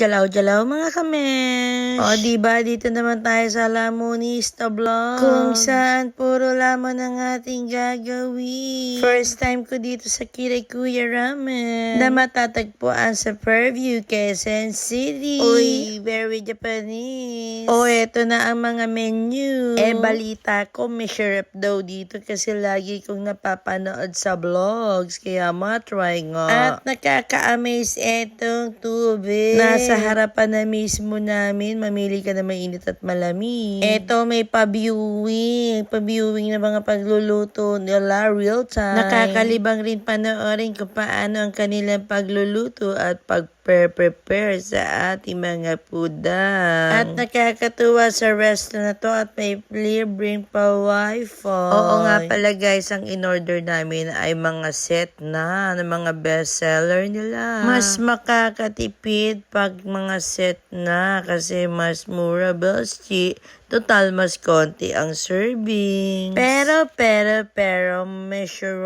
Jalaw-jalaw mga kamen. O diba, dito naman tayo sa Lamonista Vlog. Kung saan puro laman ang ating gagawin. First time ko dito sa Kiray Kuya Ramen. Na matatagpuan sa Fairview, Quezon City. Uy, very Japanese. O eto na ang mga menu. Balita ko may syrup daw dito kasi lagi kong napapanood sa vlogs. Kaya matry nga. At nakaka-amaze etong tubig. Nasa harapan na mismo namin. Mamili ka na mainit at malamig. Eto may pa-viewing. Pa-viewing na mga pagluluto nila real time. Nakakalibang rin panoorin kung paano ang kanilang pagluluto at pag-prepare sa ating mga pudang. At nakakatuwa sa restaurant na to at may libreng pa wifi. Oo nga pala guys, ang in-order namin ay mga set na ng mga bestseller nila. Mas makakatipid pag mga set na kasi mas mura belski. Total mas konti ang serving. Pero measure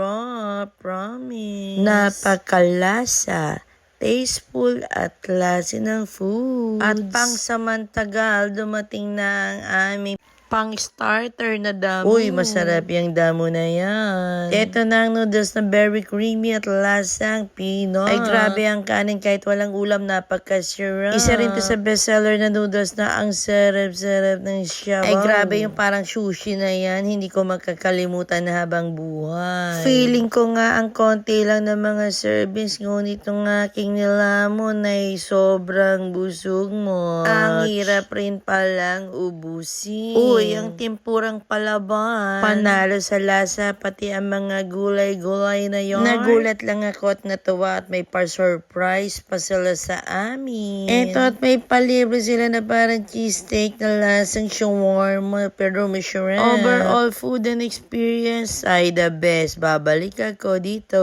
promise. Napakalasa. Tasteful at klase ng food. At pang samantagal, dumating na ang aming pang-starter na damo. Uy, masarap yung damo na yan. Ito na ang noodles na very creamy at lasang Pinoy. Ay, grabe ang kanin kahit walang ulam, napaka-sarap. Isa rin to sa bestseller na noodles na ang sarap-sarap ng siya. Ay, grabe yung parang sushi na yan. Hindi ko makakalimutan na habang buhay. Feeling ko nga ang konti lang ng mga servings, ngunit itong aking nilamon ay sobrang busog mo. Ang hirap rin palang ubusin. Uy, ang timpurang palaban. Panalo sa lasa, pati ang mga gulay-gulay na yon. Nagulat lang ako at natuwa at may pa-surprise pa sila sa amin. Eto at may palibre sila na parang cheesesteak na lasang shawarma pero may shrimp. Overall food and experience ay the best. Babalik ako dito.